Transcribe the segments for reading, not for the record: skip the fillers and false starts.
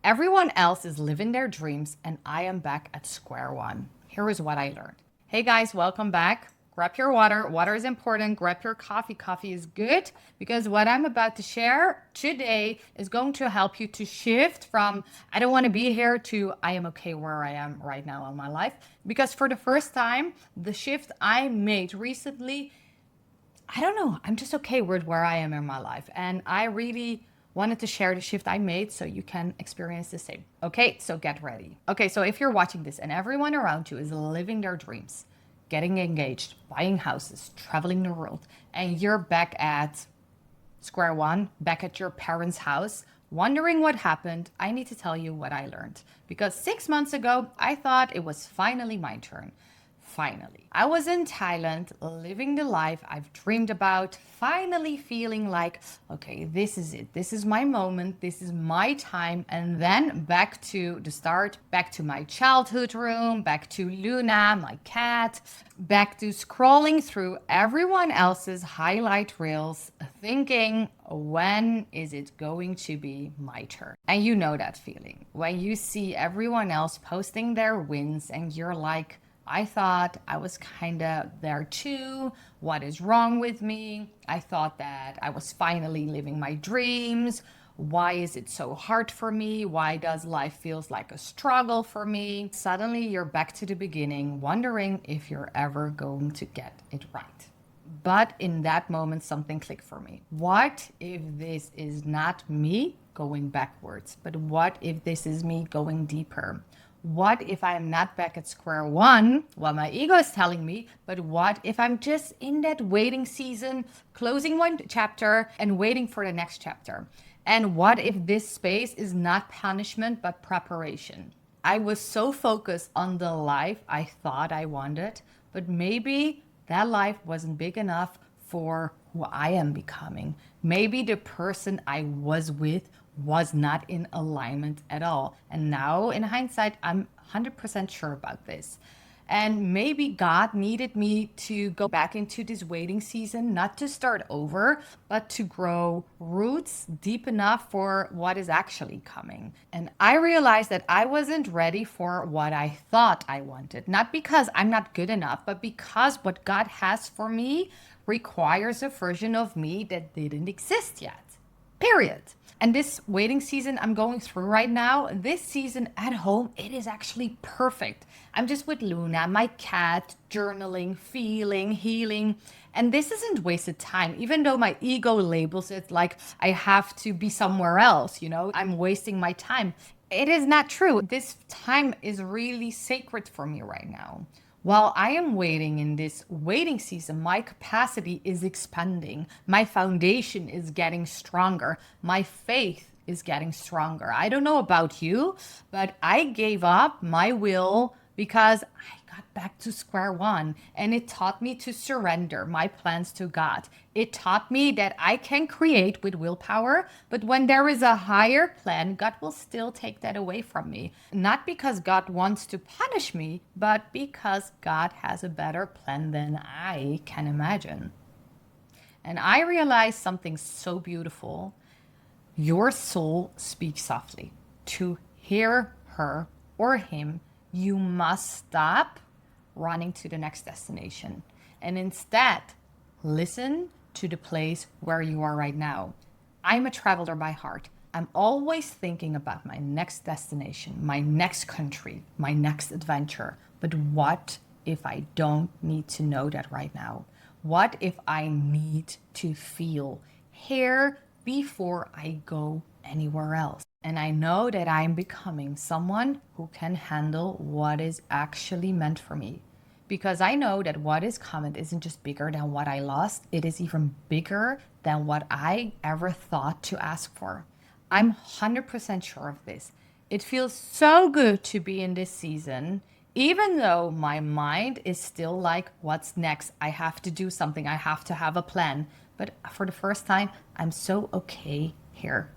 Everyone else is living their dreams, and I am back at square one. Here is what I learned. Hey guys, welcome back. Grab your water. Water is important. Grab your coffee. Coffee is good because what I'm about to share today is going to help you to shift from I don't want to be here to I am okay where I am right now in my life. Because for the first time, the shift I made recently, I don't know. I'm just okay with where I am in my life. And I really wanted to share the shift I made so you can experience the same. Okay, so get ready. Okay, so if you're watching this and everyone around you is living their dreams, getting engaged, buying houses, traveling the world, and you're back at square one, back at your parents' house, wondering what happened, I need to tell you what I learned. Because 6 months ago, I thought it was finally my turn. Finally. I was in Thailand, living the life I've dreamed about, finally feeling like, okay, this is it. This is my moment. This is my time. And then back to the start, back to my childhood room, back to Luna, my cat, back to scrolling through everyone else's highlight reels, thinking, when is it going to be my turn? And you know that feeling when you see everyone else posting their wins and you're like, I thought I was kind of there too. What is wrong with me? I thought that I was finally living my dreams. Why is it so hard for me? Why does life feels like a struggle for me? Suddenly you're back to the beginning, wondering if you're ever going to get it right. But in that moment, something clicked for me. What if this is not me going backwards, but what if this is me going deeper? What if I'm not back at square one, what my ego is telling me, but what if I'm just in that waiting season, closing one chapter and waiting for the next chapter? And what if this space is not punishment, but preparation? I was so focused on the life I thought I wanted, but maybe that life wasn't big enough for who I am becoming. Maybe the person I was with was not in alignment at all. And now, in hindsight, I'm 100% sure about this. And maybe God needed me to go back into this waiting season, not to start over, but to grow roots deep enough for what is actually coming. And I realized that I wasn't ready for what I thought I wanted, not because I'm not good enough, but because what God has for me requires a version of me that didn't exist yet. Period. And this waiting season I'm going through right now, this season at home, it is actually perfect. I'm just with Luna, my cat, journaling, feeling, healing. And this isn't wasted time, even though my ego labels it like I have to be somewhere else, I'm wasting my time. It is not true. This time is really sacred for me right now. While I am waiting in this waiting season, my capacity is expanding. My foundation is getting stronger. My faith is getting stronger. I don't know about you, but I gave up my will because I got back to square one and it taught me to surrender my plans to God. It taught me that I can create with willpower, but when there is a higher plan, God will still take that away from me. Not because God wants to punish me, but because God has a better plan than I can imagine. And I realized something so beautiful. Your soul speaks softly. To hear her or him, you must stop running to the next destination and instead listen to the place where you are right now. I'm a traveler by heart. I'm always thinking about my next destination, my next country, my next adventure. But what if I don't need to know that right now? What if I need to feel here before I go anywhere else? And I know that I'm becoming someone who can handle what is actually meant for me. Because I know that what is coming isn't just bigger than what I lost, it is even bigger than what I ever thought to ask for. I'm 100% sure of this. It feels so good to be in this season, even though my mind is still like, what's next? I have to do something, I have to have a plan. But for the first time, I'm so okay here.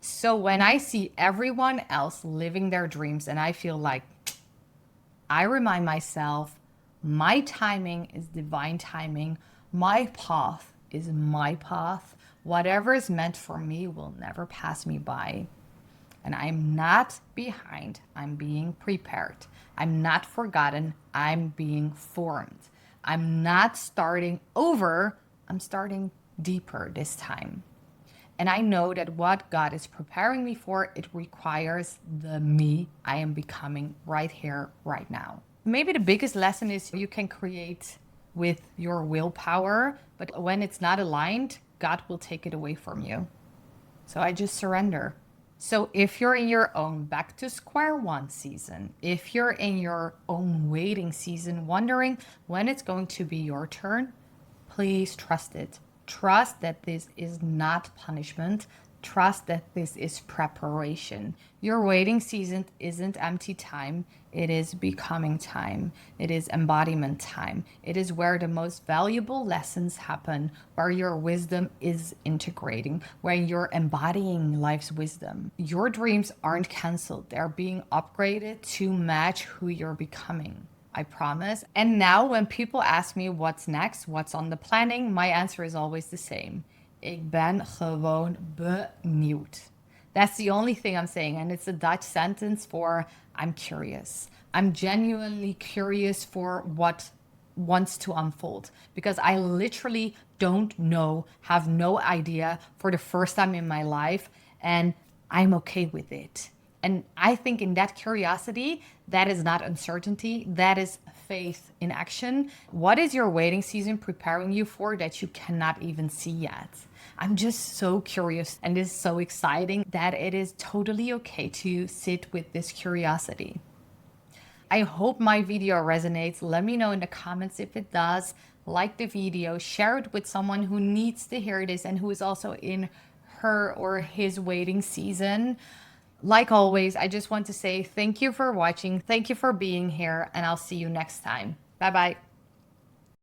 So when I see everyone else living their dreams and I feel like I remind myself my timing is divine timing, my path is my path. Whatever is meant for me will never pass me by. And I'm not behind, I'm being prepared. I'm not forgotten, I'm being formed. I'm not starting over, I'm starting deeper this time. And I know that what God is preparing me for, it requires the me I am becoming right here, right now. Maybe the biggest lesson is you can create with your willpower, but when it's not aligned, God will take it away from you. So I just surrender. So if you're in your own back to square one season, if you're in your own waiting season, wondering when it's going to be your turn, please trust it. Trust that this is not punishment. Trust that this is preparation. Your waiting season isn't empty time. It is becoming time. It is embodiment time. It is where the most valuable lessons happen, where your wisdom is integrating, where you're embodying life's wisdom. Your dreams aren't canceled. They're being upgraded to match who you're becoming. I promise. And now when people ask me what's next, what's on the planning, my answer is always the same. Ik ben gewoon benieuwd. That's the only thing I'm saying. And it's a Dutch sentence for I'm curious. I'm genuinely curious for what wants to unfold because I literally don't know, have no idea for the first time in my life. And I'm okay with it. And I think in that curiosity, that is not uncertainty, that is faith in action. What is your waiting season preparing you for that you cannot even see yet? I'm just so curious and it's so exciting that it is totally okay to sit with this curiosity. I hope my video resonates. Let me know in the comments if it does. Like the video, share it with someone who needs to hear this and who is also in her or his waiting season. Like always, I just want to say thank you for watching. Thank you for being here, and I'll see you next time. Bye bye.